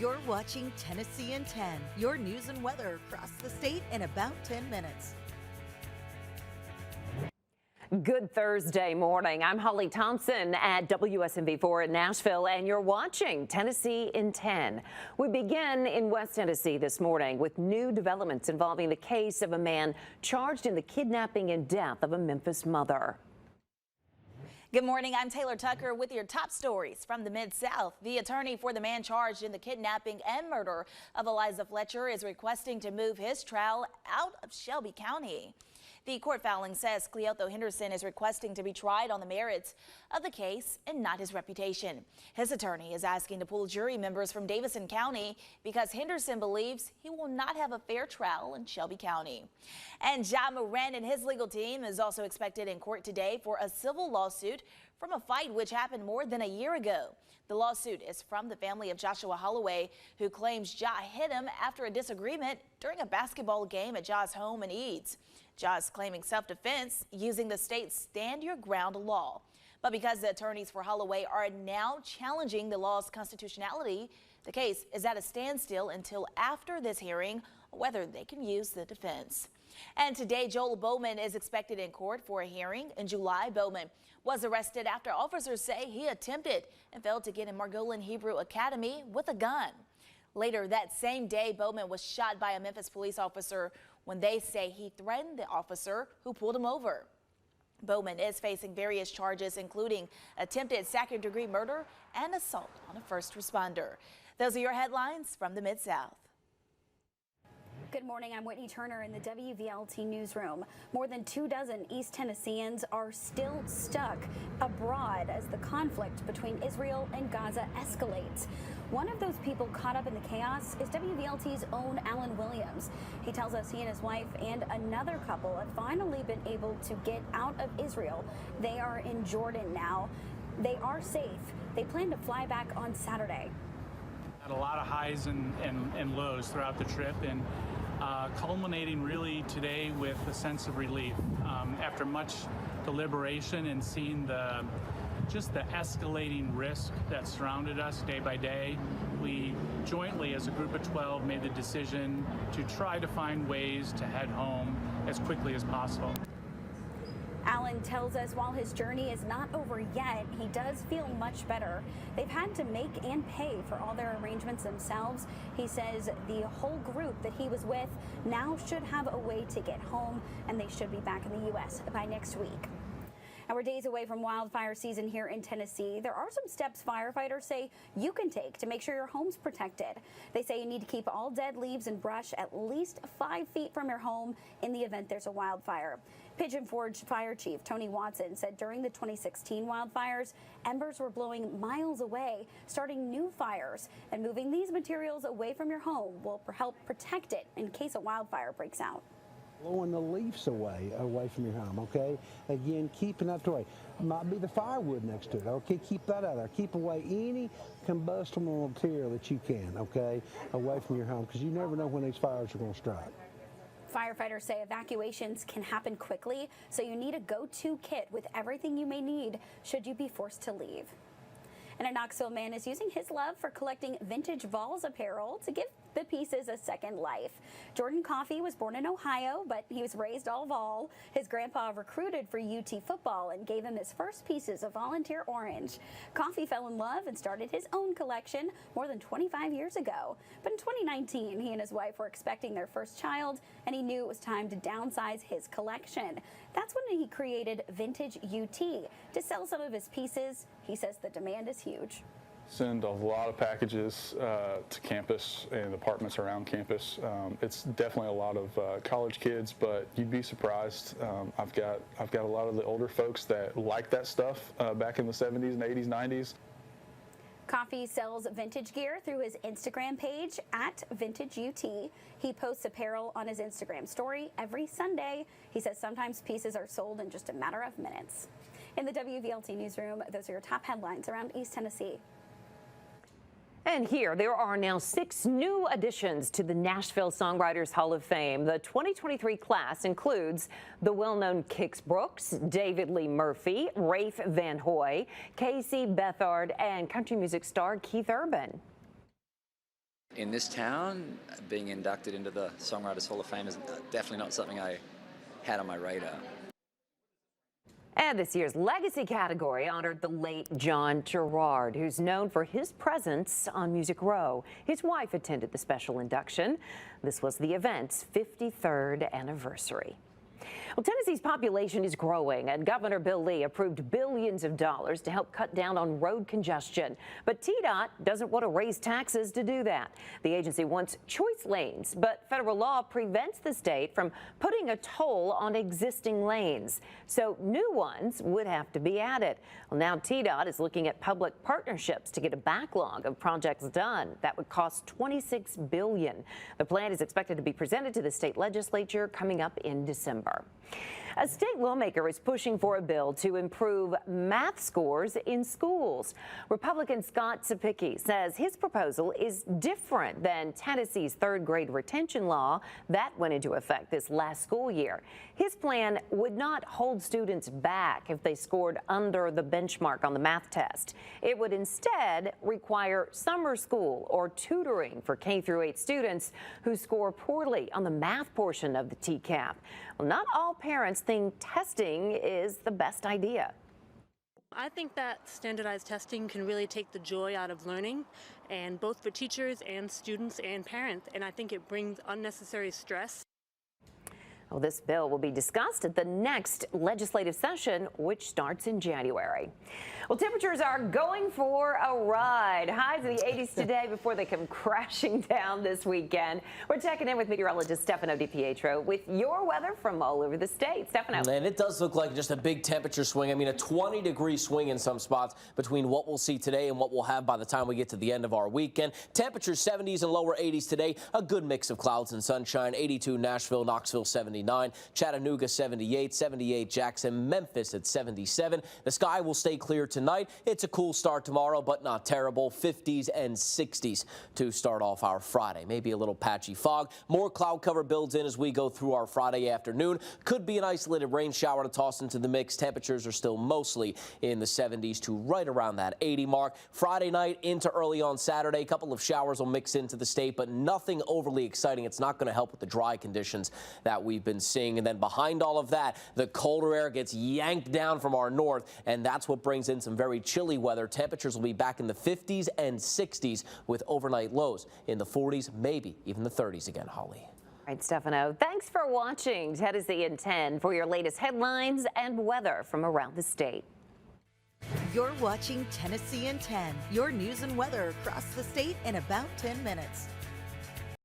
You're watching Tennessee in 10, your news and weather across the state in about 10 minutes. Good Thursday morning. I'm Holly Thompson at WSMV4 in Nashville, and you're watching Tennessee in 10. We begin in West Tennessee this morning with new developments involving the case of a man charged in the kidnapping and death of a Memphis mother. Good morning. I'm Taylor Tucker with your top stories from the Mid-South. The attorney for the man charged in the kidnapping and murder of Eliza Fletcher is requesting to move his trial out of Shelby County. The court filing says Cleotho Henderson is requesting to be tried on the merits of the case and not his reputation. His attorney is asking to pull jury members from Davison County because Henderson believes he will not have a fair trial in Shelby County. And Ja Morant and his legal team is also expected in court today for a civil lawsuit from a fight which happened more than a year ago. The lawsuit is from the family of Joshua Holloway, who claims Ja hit him after a disagreement during a basketball game at Ja's home in Eads. Ja is claiming self-defense using the state's Stand Your Ground law. But because the attorneys for Holloway are now challenging the law's constitutionality, the case is at a standstill until after this hearing whether they can use the defense. And today, Joel Bowman is expected in court for a hearing. In July, Bowman was arrested after officers say he attempted and failed to get in Margolin Hebrew Academy with a gun. Later that same day, Bowman was shot by a Memphis police officer when they say he threatened the officer who pulled him over. Bowman is facing various charges, including attempted second-degree murder and assault on a first responder. Those are your headlines from the Mid-South. Good morning. I'm Whitney Turner in the WVLT newsroom. More than 24 East Tennesseans are still stuck abroad as the conflict between Israel and Gaza escalates. One of those people caught up in the chaos is WVLT's own Alan Williams. He tells us he and his wife and another couple have finally been able to get out of Israel. They are in Jordan now. They are safe. They plan to fly back on Saturday. Had a lot of highs and lows throughout the trip, and culminating really today with a sense of relief after much deliberation and seeing just the escalating risk that surrounded us day by day. We jointly, as a group of 12, made the decision to try to find ways to head home as quickly as possible. Alan tells us while his journey is not over yet, he does feel much better. They've had to make and pay for all their arrangements themselves. He says the whole group that he was with now should have a way to get home, and they should be back in the U.S. by next week. And we're days away from wildfire season here in Tennessee. There are some steps firefighters say you can take to make sure your home's protected. They say you need to keep all dead leaves and brush at least 5 feet from your home in the event there's a wildfire. Pigeon Forge Fire Chief Tony Watson said during the 2016 wildfires, embers were blowing miles away, starting new fires, and moving these materials away from your home will help protect it in case a wildfire breaks out. Blowing the leaves away from your home, okay? Again, keeping that away. Might be the firewood next to it, okay? Keep that out there. Keep away any combustible material that you can, okay, away from your home, because you never know when these fires are going to strike. Firefighters say evacuations can happen quickly, so you need a go-to kit with everything you may need should you be forced to leave. And a Knoxville man is using his love for collecting vintage Vols apparel to give the pieces a second life. Jordan Coffey was born in Ohio, but he was raised all Vol. His grandpa recruited for UT football and gave him his first pieces of volunteer orange. Coffey fell in love and started his own collection more than 25 years ago. But in 2019, he and his wife were expecting their first child, and he knew it was time to downsize his collection. That's when he created Vintage UT to sell some of his pieces. He says the demand is huge. Send a lot of packages to campus and apartments around campus. It's definitely a lot of college kids, but you'd be surprised. I've got a lot of the older folks that like that stuff back in the 70s and 80s, 90s. Coffey sells vintage gear through his Instagram page at VintageUT. He posts apparel on his Instagram story every Sunday. He says sometimes pieces are sold in just a matter of minutes. In the WVLT newsroom, those are your top headlines around East Tennessee. And here, there are now 6 new additions to the Nashville Songwriters Hall of Fame. The 2023 class includes the well-known Kix Brooks, David Lee Murphy, Rafe Van Hoy, Casey Bethard, and country music star Keith Urban. In this town, being inducted into the Songwriters Hall of Fame is definitely not something I had on my radar. And this year's legacy category honored the late John Gerard, who's known for his presence on Music Row. His wife attended the special induction. This was the event's 53rd anniversary. Well, Tennessee's population is growing, and Governor Bill Lee approved billions of dollars to help cut down on road congestion. But TDOT doesn't want to raise taxes to do that. The agency wants choice lanes, but federal law prevents the state from putting a toll on existing lanes. So new ones would have to be added. Well, now TDOT is looking at public partnerships to get a backlog of projects done. That would cost $26 billion. The plan is expected to be presented to the state legislature coming up in December. A state lawmaker is pushing for a bill to improve math scores in schools. Republican Scott Sapicki says his proposal is different than Tennessee's third grade retention law that went into effect this last school year. His plan would not hold students back if they scored under the benchmark on the math test. It would instead require summer school or tutoring for K-8 students who score poorly on the math portion of the TCAP. Well, not all parents think testing is the best idea. I think that standardized testing can really take the joy out of learning, and both for teachers and students and parents, and I think it brings unnecessary stress. Well, this bill will be discussed at the next legislative session, which starts in January. Well, temperatures are going for a ride. Highs in the 80s today before they come crashing down this weekend. We're checking in with meteorologist Stefano DiPietro with your weather from all over the state. Stefano. And it does look like just a big temperature swing. I mean, a 20-degree swing in some spots between what we'll see today and what we'll have by the time we get to the end of our weekend. Temperatures 70s and lower 80s today. A good mix of clouds and sunshine. 82 Nashville, Knoxville 79, Chattanooga 78, 78 Jackson, Memphis at 77. The sky will stay clear tonight. It's a cool start tomorrow, but not terrible. 50s and 60s to start off our Friday. Maybe a little patchy fog. More cloud cover builds in as we go through our Friday afternoon. Could be an isolated rain shower to toss into the mix. Temperatures are still mostly in the 70s to right around that 80 mark. Friday night into early on Saturday. A couple of showers will mix into the state, but nothing overly exciting. It's not going to help with the dry conditions that we've been seeing. And then behind all of that, the colder air gets yanked down from our north, and that's what brings in some very chilly weather. Temperatures will be back in the 50s and 60s with overnight lows in the 40s, maybe even the 30s again, Holly. All right, Stefano, thanks for watching Tennessee in 10 for your latest headlines and weather from around the state. You're watching Tennessee in 10, your news and weather across the state in about 10 minutes.